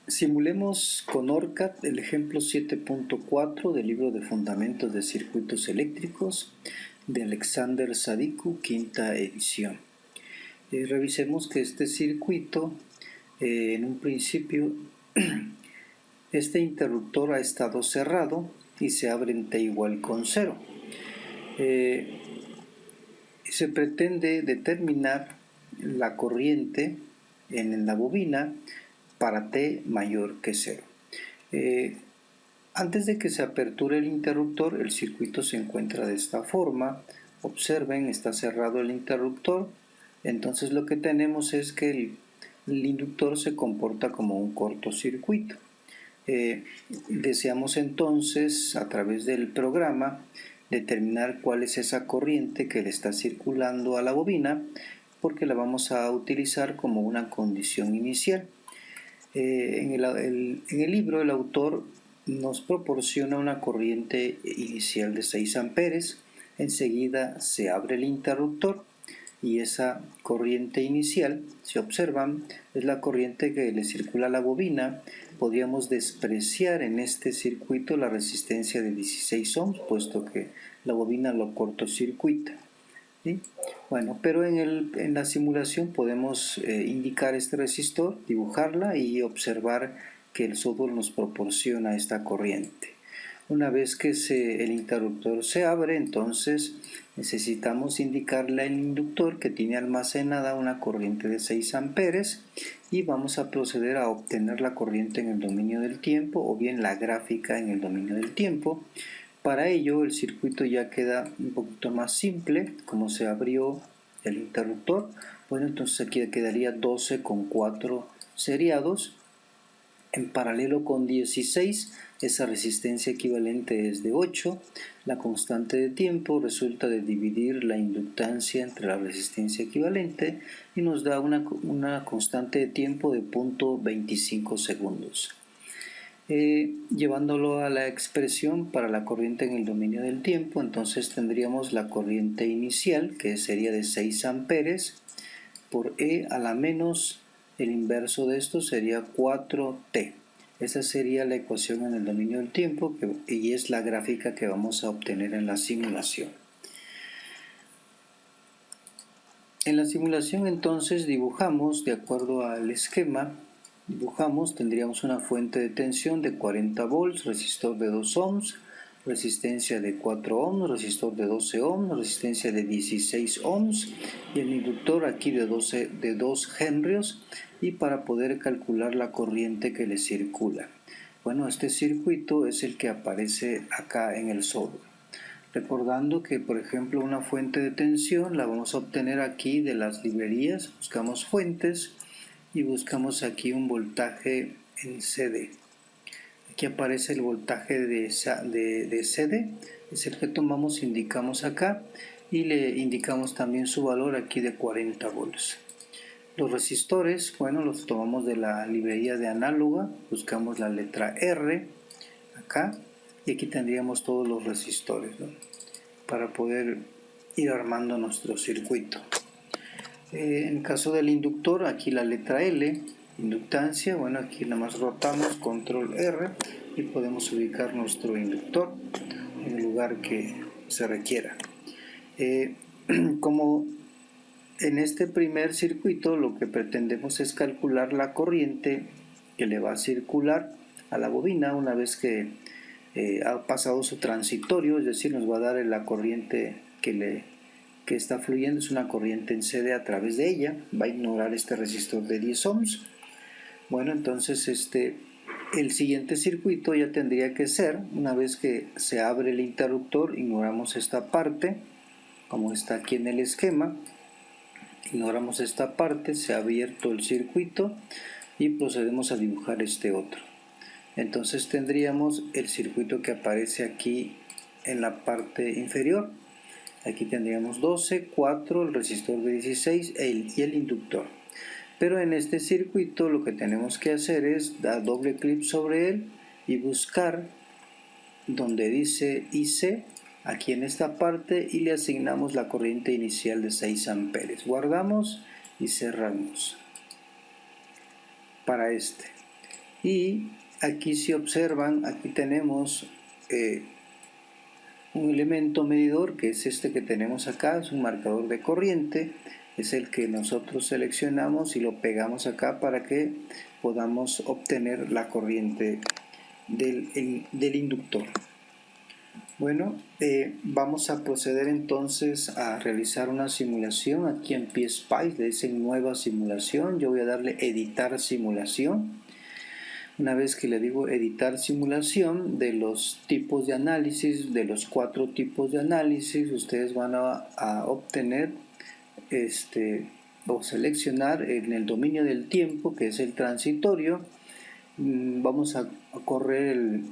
Simulemos con ORCAD el ejemplo 7.4 del libro de Fundamentos de Circuitos Eléctricos de Alexander Sadiku, quinta edición. Revisemos que este circuito, en un principio, este interruptor ha estado cerrado y se abre en t igual con 0. Se pretende determinar la corriente en la bobina para t mayor que 0. Antes de que se aperture el interruptor, el circuito se encuentra de esta forma. Observen, está cerrado el interruptor. Entonces lo que tenemos es que el inductor se comporta como un cortocircuito. Deseamos entonces, a través del programa, determinar cuál es esa corriente que le está circulando a la bobina, porque la vamos a utilizar como una condición inicial. En el libro el autor nos proporciona una corriente inicial de 6 amperes. Enseguida se abre el interruptor y esa corriente inicial, si observan, es la corriente que le circula a la bobina. Podríamos despreciar en este circuito la resistencia de 16 ohms, puesto que la bobina lo cortocircuita. ¿Sí? Bueno, pero en la simulación podemos indicar este resistor, dibujarla y observar que el software nos proporciona esta corriente. Una vez que el interruptor se abre, entonces necesitamos indicarle al inductor que tiene almacenada una corriente de 6 amperes y vamos a proceder a obtener la corriente en el dominio del tiempo o bien la gráfica en el dominio del tiempo. Para ello el circuito ya queda un poquito más simple, como se abrió el interruptor. Bueno, entonces aquí quedaría 12 con 4 seriados. En paralelo con 16, esa resistencia equivalente es de 8. La constante de tiempo resulta de dividir la inductancia entre la resistencia equivalente y nos da una constante de tiempo de 0.25 segundos. Llevándolo a la expresión para la corriente en el dominio del tiempo, entonces tendríamos la corriente inicial, que sería de 6 amperes, por E a la menos el inverso de esto sería 4t. Esa sería la ecuación en el dominio del tiempo y es la gráfica que vamos a obtener en la simulación. En la simulación entonces dibujamos de acuerdo al esquema. Tendríamos una fuente de tensión de 40 volts, resistor de 2 ohms, resistencia de 4 ohms, resistor de 12 ohms, resistencia de 16 ohms y el inductor aquí de 2 henrios, y para poder calcular la corriente que le circula. Bueno, este circuito es el que aparece acá en el software. Recordando que, por ejemplo, una fuente de tensión la vamos a obtener aquí de las librerías. Buscamos fuentes y buscamos aquí un voltaje en CD. Aquí aparece el voltaje de CD, es el que tomamos, indicamos acá y le indicamos también su valor aquí de 40 volts. Los resistores, bueno, los tomamos de la librería de análoga, buscamos la letra R acá y aquí tendríamos todos los resistores, ¿no?, para poder ir armando nuestro circuito. En caso del inductor, aquí la letra L, inductancia. Bueno, aquí nada más rotamos, control R, y podemos ubicar nuestro inductor en el lugar que se requiera. Como en este primer circuito lo que pretendemos es calcular la corriente que le va a circular a la bobina una vez que ha pasado su transitorio, es decir, nos va a dar la corriente que está fluyendo, es una corriente en CD a través de ella, va a ignorar este resistor de 10 ohms. Bueno, entonces el siguiente circuito ya tendría que ser, una vez que se abre el interruptor, ignoramos esta parte, como está aquí en el esquema, ignoramos esta parte, se ha abierto el circuito y procedemos a dibujar este otro. Entonces tendríamos el circuito que aparece aquí en la parte inferior. Aquí tendríamos 12, 4, el resistor de 16 y el inductor. Pero en este circuito lo que tenemos que hacer es dar doble clic sobre él y buscar donde dice IC, aquí en esta parte, y le asignamos la corriente inicial de 6 amperes. Guardamos y cerramos para este. Y aquí, si observan, aquí tenemos un elemento medidor, que es este que tenemos acá, es un marcador de corriente, es el que nosotros seleccionamos y lo pegamos acá para que podamos obtener la corriente del inductor. Bueno, vamos a proceder entonces a realizar una simulación. Aquí en PSpice le dicen nueva simulación, yo voy a darle editar simulación. Una vez que le digo editar simulación, de los tipos de análisis, de los 4 tipos de análisis, ustedes van a obtener o seleccionar en el dominio del tiempo, que es el transitorio. Vamos a correr el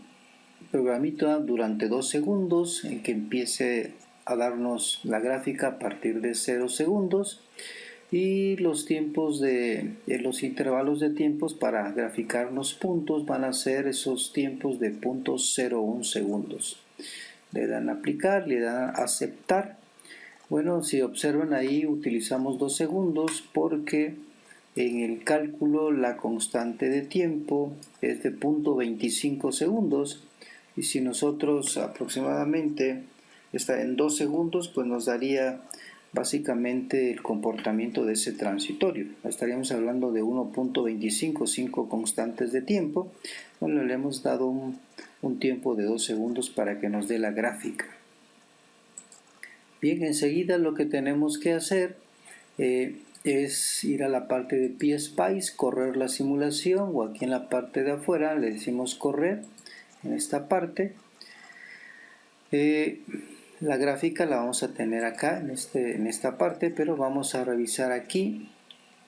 programita durante 2 segundos, en que empiece a darnos la gráfica a partir de 0 segundos. Y los tiempos los intervalos de tiempos para graficar los puntos van a ser esos tiempos de 0.01 segundos. Le dan a aplicar, le dan a aceptar. Bueno, si observan ahí utilizamos 2 segundos porque en el cálculo la constante de tiempo es de 0.25 segundos, y si nosotros aproximadamente está en 2 segundos, pues nos daría básicamente el comportamiento de ese transitorio. Estaríamos hablando de 1.25, 5 constantes de tiempo. Bueno, le hemos dado un tiempo de 2 segundos para que nos dé la gráfica. Bien, enseguida lo que tenemos que hacer es ir a la parte de PSpice, correr la simulación, o aquí en la parte de afuera le decimos correr, en esta parte. La gráfica la vamos a tener acá en esta parte, pero vamos a revisar aquí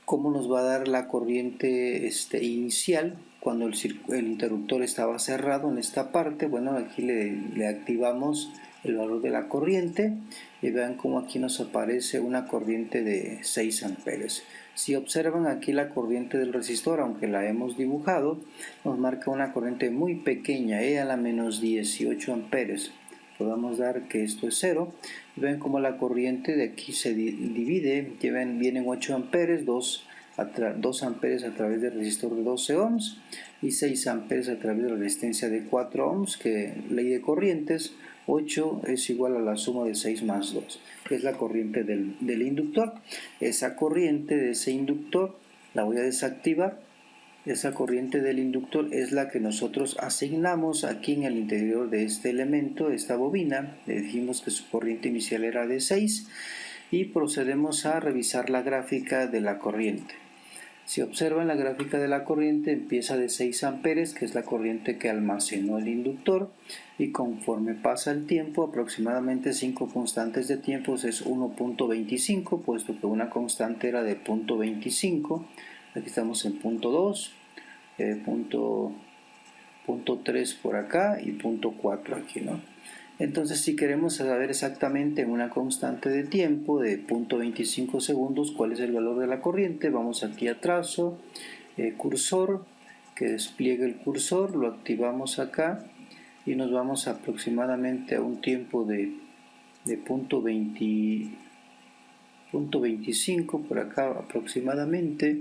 cómo nos va a dar la corriente inicial cuando el interruptor estaba cerrado en esta parte. Bueno, aquí le activamos el valor de la corriente y vean cómo aquí nos aparece una corriente de 6 amperes. Si observan aquí la corriente del resistor, aunque la hemos dibujado, nos marca una corriente muy pequeña, a la menos 18 amperes. Podemos dar que esto es 0. Ven como la corriente de aquí se divide, vienen 8 amperes, 2 amperes a través del resistor de 12 ohms y 6 amperes a través de la resistencia de 4 ohms, que ley de corrientes, 8 es igual a la suma de 6 más 2, que es la corriente del inductor. Esa corriente de ese inductor la voy a desactivar. Esa corriente del inductor es la que nosotros asignamos aquí en el interior de este elemento, esta bobina. Le dijimos que su corriente inicial era de 6 y procedemos a revisar la gráfica de la corriente. Si observan, la gráfica de la corriente empieza de 6 amperes, que es la corriente que almacenó el inductor, y conforme pasa el tiempo, aproximadamente 5 constantes de tiempo es 1.25, puesto que una constante era de 0.25. Aquí estamos en punto 2, punto 3 por acá y punto 4 aquí, ¿no? Entonces, si queremos saber exactamente en una constante de tiempo de 0.25 segundos cuál es el valor de la corriente, vamos aquí a trazo, cursor, que despliegue el cursor, lo activamos acá y nos vamos aproximadamente a un tiempo de 0.25 por acá aproximadamente.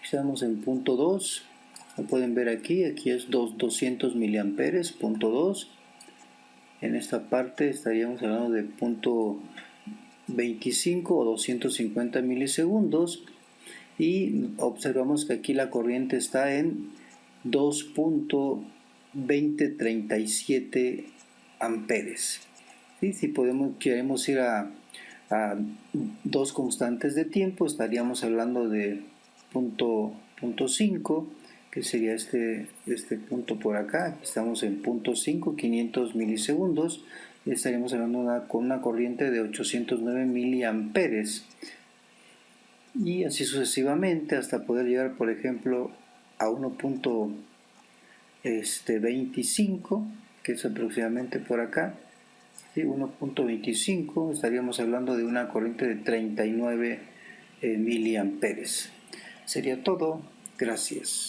Estamos en punto 2, lo pueden ver aquí es 200 miliamperes, punto 2. En esta parte estaríamos hablando de punto 25 o 250 milisegundos, y observamos que aquí la corriente está en 2.2037 amperes. ¿Sí? Si queremos ir a dos constantes de tiempo, estaríamos hablando de punto 5, que sería este punto por acá. Aquí estamos en punto 5, 500 milisegundos, y estaríamos hablando con una corriente de 809 miliamperes, y así sucesivamente hasta poder llegar, por ejemplo, a 1.25, que es aproximadamente por acá. 1.25, estaríamos hablando de una corriente de 39 miliamperes. Sería todo. Gracias.